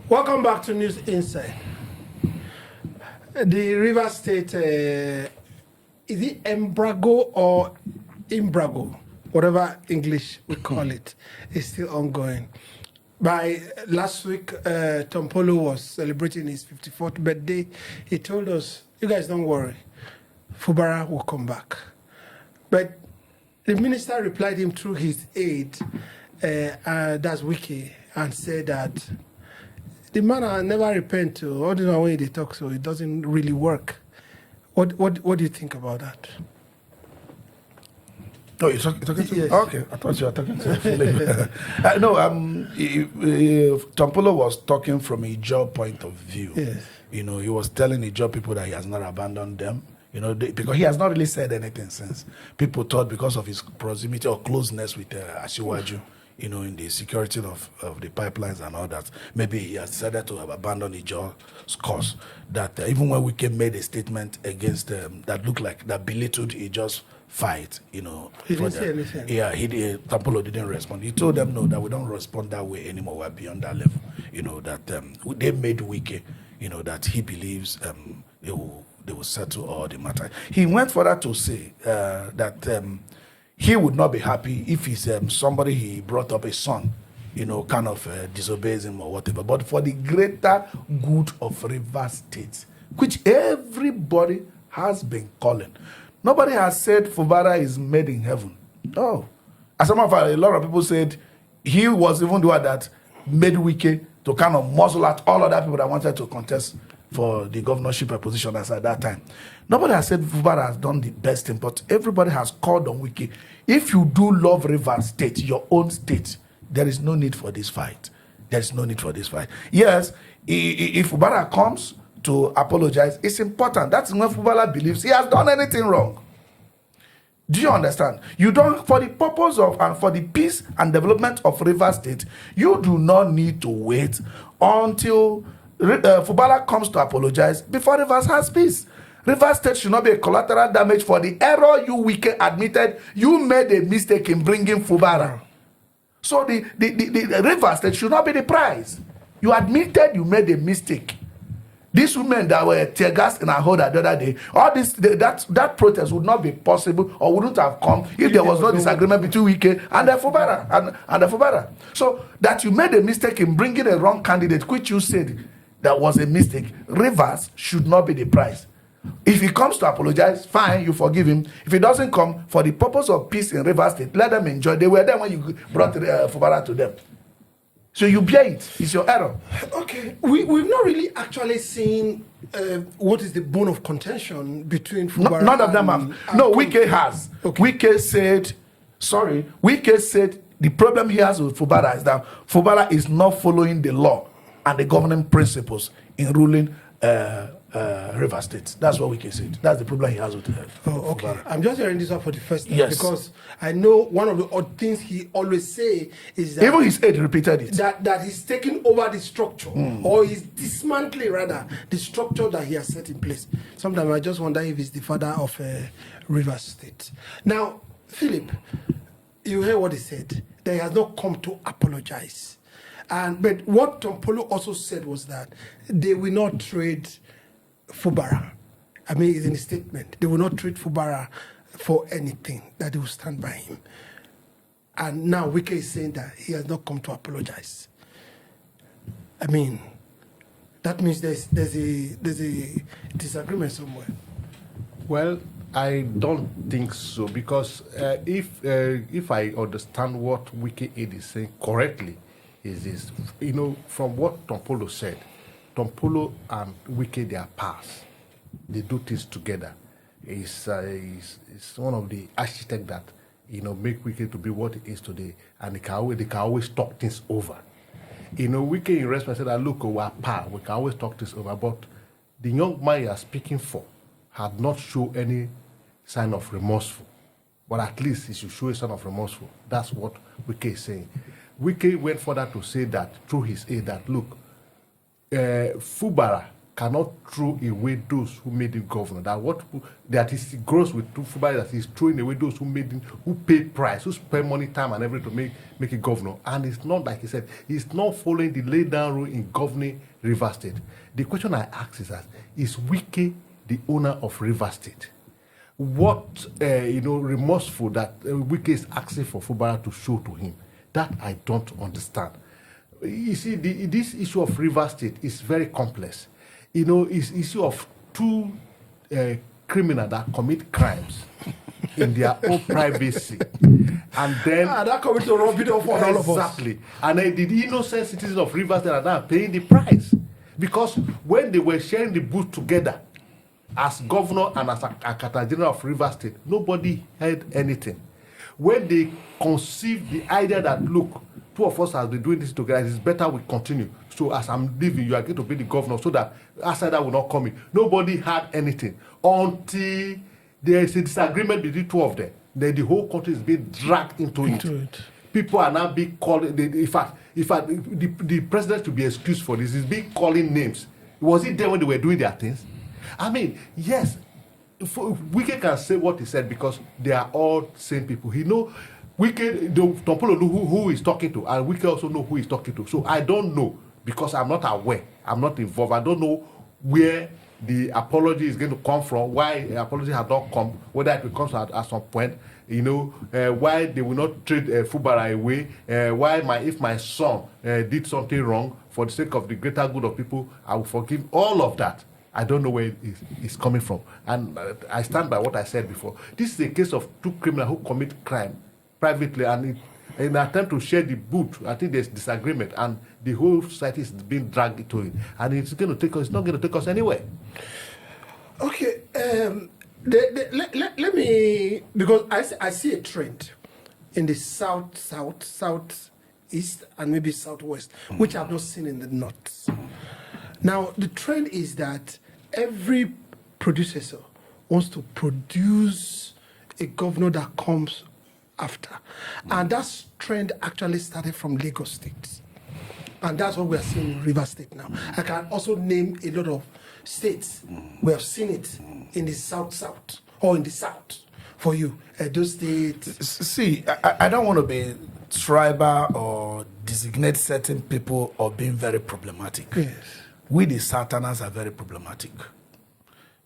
Welcome back to News Inside. The River State, is it embargo or imbrago, whatever English we call it, is still ongoing. By last week, Tompolo was celebrating his 54th birthday. He told us, you guys don't worry, Fubara will come back. But the minister replied him through his aide, that's Wike, and said that the man never repent to all the way they talk, so it doesn't really work. What do you think about that? No, you're talking to yes. Okay, I thought you were talking to Philip. No, Tompolo was talking from a job point of view. Yes. You know, he was telling the job people that he has not abandoned them. You know, because he has not really said anything since. People thought because of his proximity or closeness with Asiwaju, you know, in the security of the pipelines and all that, maybe he has decided to have abandoned the job's cause. That even when Wike made a statement against that looked like that belittled a just fight, you know. He didn't say anything. Yeah, Tompolo didn't respond. He told them, no, that we don't respond that way anymore. We're beyond that level. You know, that they made Wike, you know, that he believes they will settle all the matter. He went further to say that he would not be happy if he's somebody he brought up, a son, you know, kind of disobeys him or whatever. But for the greater good of Rivers State, which everybody has been calling. Nobody has said Fubara is made in heaven. No. As a matter of fact, a lot of people said he was even the one that made Wike to kind of muzzle out all other people that wanted to contest for the governorship position as at that time. Nobody has said Fubara has done the best thing, but everybody has called on Wike. If you do love Rivers State, your own state, there is no need for this fight. There is no need for this fight. Yes, if Fubara comes to apologize, it's important. That's when Fubara believes he has done anything wrong. Do you understand? You don't, for the purpose of and for the peace and development of Rivers State, you do not need to wait until Fubara comes to apologize before Rivers has peace. Rivers State should not be a collateral damage for the error you Wike admitted you made a mistake in bringing Fubara. So the Rivers State should not be the prize. You admitted you made a mistake. These women that were tear gas in our holder the other day, all this that protest would not be possible or wouldn't have come if there was no disagreement between Wike and the Fubara and the Fubara. So that you made a mistake in bringing a wrong candidate, which you said that was a mistake, Rivers should not be the prize. If he comes to apologize, fine, you forgive him. If he doesn't come, for the purpose of peace in Rivers State, let them enjoy. They were there when you brought Fubara to them. So you bear it. It's your error. Okay. We've not really actually seen what is the bone of contention between Fubara none of them have. No, Wike has. Okay. Wike said the problem he has with Fubara is that Fubara is not following the law and the governing principles in ruling Rivers State. That's what Wike said. That's the problem he has with okay. Fubara. I'm just hearing this up for the first time, yes, because I know one of the odd things he always say is that even his aide repeated it. That he's taking over the structure, or he's dismantling rather the structure that he has set in place. Sometimes I just wonder if he's the father of Rivers State. Now, Philip, you heard what he said. That he has not come to apologize. But what Tompolo also said was that they will not trade Fubara. I mean, it's in a statement. They will not trade Fubara for anything, that they will stand by him. And now Wike is saying that he has not come to apologize. I mean, that means there's a disagreement somewhere. Well, I don't think so, because if I understand what Wike aide is saying correctly, is this, you know, from what Tompolo said, Tompolo and Wike, they are pals. They do things together. It's one of the architects that, you know, make Wike to be what it is today, and they can always talk things over. You know, Wike in response said that, look, we are pals, we can always talk things over, but the young man you are speaking for had not shown any sign of remorseful. But at least he should show a sign of remorseful. That's what Wike is saying. Wike went further to say that through his aide that, look, Fubara cannot throw away those who made him governor. That is gross with Fubara, that he's throwing away those who made him, who paid price, who spent money, time, and everything to make it governor. And it's not like he said, he's not following the laid down rule in governing Rivers State. The question I ask is that, is Wike the owner of Rivers State? What remorseful that Wike is asking for Fubara to show to him? That I don't understand. You see, this issue of Rivers State is very complex. It's issue of two criminals that commit crimes in their own privacy, and then that comes to rub it off for all of us. Exactly, and then the innocent citizens of Rivers State are now paying the price, because when they were sharing the booth together as governor and as a general of Rivers State, nobody heard anything. When they conceived the idea that, look, two of us have been doing this together, it's better we continue. So as I'm leaving, you are going to be the governor, so that outsider will not come in. Nobody had anything until there is a disagreement between two of them. Then the whole country is being dragged into it. People are now being called. In fact, the president should be excused for this. He's being calling names. Was it there when they were doing their things? I mean, yes, Wike can say what he said because they are all same people. He know Wike, Tompolo know who he's talking to, and Wike also know who he's talking to. So I don't know, because I'm not aware. I'm not involved. I don't know where the apology is going to come from, why the apology has not come, whether it will come at some point, why they will not treat Fubara away, if my son did something wrong, for the sake of the greater good of people, I will forgive all of that. I don't know where it's coming from. And I stand by what I said before. This is a case of two criminals who commit crime privately, and in an attempt to share the boot, I think there's disagreement, and the whole society is being dragged into it. And it's not going to take us anywhere. Okay, let me, because I see a trend in the southeast, and maybe southwest, which I've not seen in the north. Now, the trend is that every producer wants to produce a governor that comes after. And that trend actually started from Lagos State. And that's what we are seeing in Rivers State now. I can also name a lot of states. We have seen it in the south, or in the south for you. Those states. See, I don't want to be tribal or designate certain people or being very problematic. Yes. We, the Southerners, are very problematic.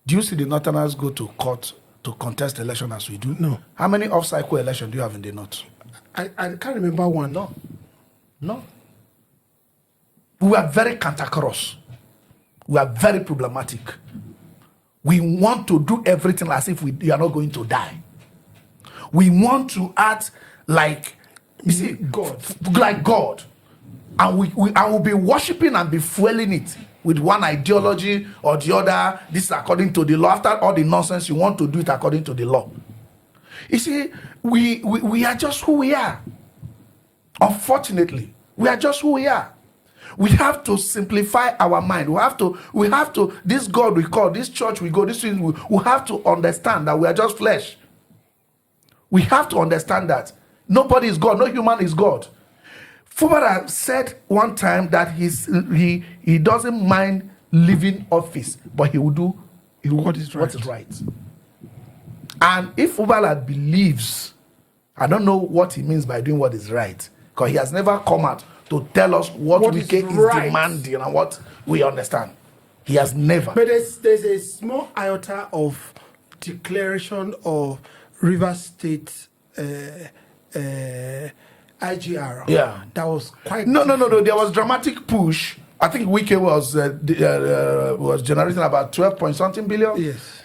Do you see the Northerners go to court to contest election as we do? No. How many off-cycle elections do you have in the North? I can't remember one. No. We are very cantankerous. We are very problematic. We want to do everything as if we are not going to die. We want to act like, you see, God. Like God. And we will be worshiping and be fueling it with one ideology or the other. This is according to the law. After all the nonsense, you want to do it according to the law. You see, we are just who we are. Unfortunately, we are just who we are. We have to simplify our mind. We have to, this God we call, this church we go, this thing we have to understand that we are just flesh. We have to understand that nobody is God, no human is God. Fubara said one time that he doesn't mind leaving office, but he will do what is right. And if Fubara believes, I don't know what he means by doing what is right, because he has never come out to tell us what Wike is right. Demanding and what we understand. He has never. But there's a small iota of declaration of Rivers State IGR. Yeah. That was quite... No. There was dramatic push. I think Wike was generating about 12 point something billion. Yes.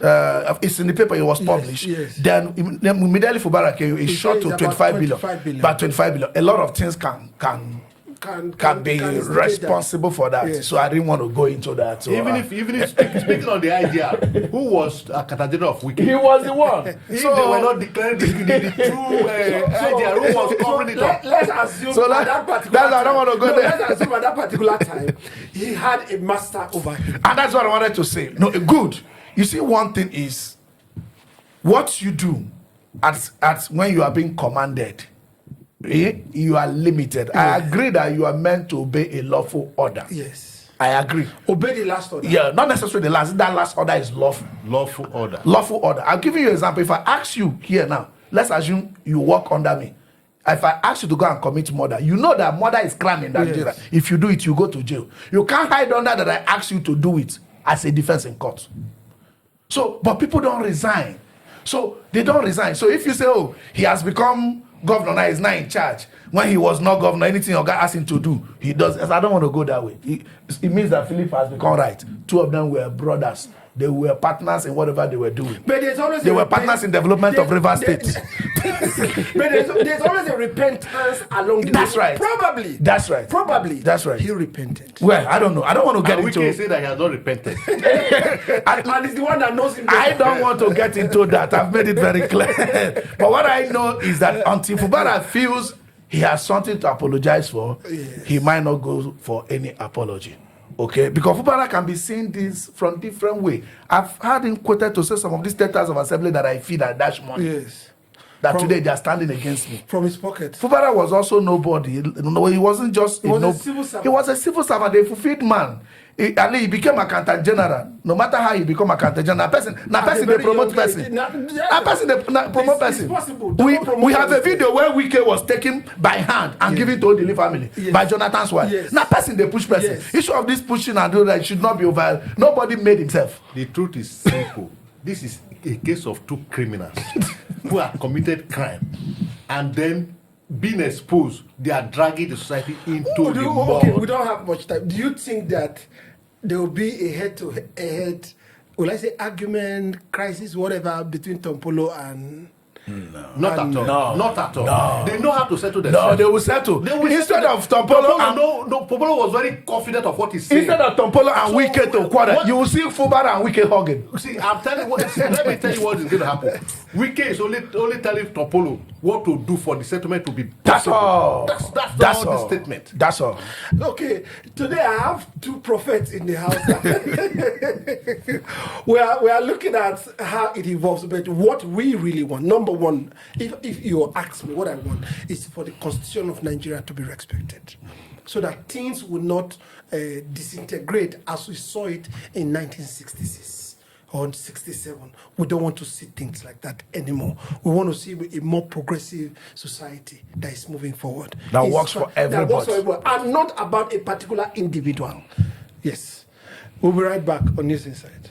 It's in the paper, it was published. Yes. Then immediately Fubara came, it shot to 25 billion. About 25 billion. A lot of things can be responsible for that. Yes. So I didn't want to go into that. So, even if speaking on the idea, who was a category of Wike? He was the one. If they were not declaring the true idea, who was covering it up? Let's assume at that particular I don't want to go there. Let's assume at that particular time he had a master over him. And that's what I wanted to say. No, good. You see, one thing is what you do at when you are being commanded. You are limited. I agree that you are meant to obey a lawful order. Yes. I agree. Obey the last order. Yeah, not necessarily the last. That last order is lawful. Lawful order. Lawful order. I'll give you an example. If I ask you here now, let's assume you work under me. If I ask you to go and commit murder, you know that murder is crime in Nigeria. Yes. If you do it, you go to jail. You can't hide under that I ask you to do it as a defense in court. So, but people don't resign. So they don't resign. So if you say, oh, he has become governor, now he's not in charge. When he was not governor, anything your guy asked him to do, he does. I don't want to go that way. It means that Philip has become right. Two of them were brothers. They were partners in whatever they were doing. But there's always They were partners in development of River State. But there's always a repentance along the That's way. right. Probably. That's right. Probably. That's right. He repented. Well, I don't know. I don't want to get And into. Wike say that he has not repented. And he's the one that knows him. I don't want to get into that. I've made it very clear. But what I know is that until Fubara feels he has something to apologize for, Yes. he might not go for any apology. Okay? Because Fubara can be seeing this from different way. I've had him quoted to say some of these debtors of assembly that I feed and dash money. Yes. That today they are standing against me. From his pocket. Fubara was also nobody. No, he wasn't just. He was a civil servant. He was a civil servant, a fulfilled man. He became accountant general. No matter how he become accountant general, person they very promote young person. age. Person they promote It's person. possible. We Don't promote have a person. video where Wike was taken by hand and given to Odili family Yes. by Jonathan's wife. Yes. Now person they push person. Yes. Issue of this pushing and do that should not be over. Nobody made himself. The truth is simple. This is a case of two criminals who have committed crime and then being exposed, they are dragging the society into the mud. Okay, we don't have much time. Do you think that there will be a head-to-head, will I say argument, crisis, whatever, between Tompolo and... Not at all. No. Not at all. No. They know how to settle No, themselves. they will settle. They will Instead settle of Tompolo and Tompolo was very confident of what he's saying. Instead of Tompolo and So, Wike to quarrel, what- you will see Fubara and Wike hugging. See, I'm telling you what. Let me tell you what is going to happen. Wike is only telling Tompolo what to do for the settlement to be possible. That's all. That's all the statement. That's all. Okay, today I have two prophets in the house. we are looking at how it evolves, but what we really want, number one, if you ask me, what I want is for the Constitution of Nigeria to be respected, so that things will not disintegrate as we saw it in 1966 or 67. We don't want to see things like that anymore. We want to see a more progressive society that is moving forward. That works for That works for everybody. everyone, and not about a particular individual. Yes. We'll be right back on News Inside.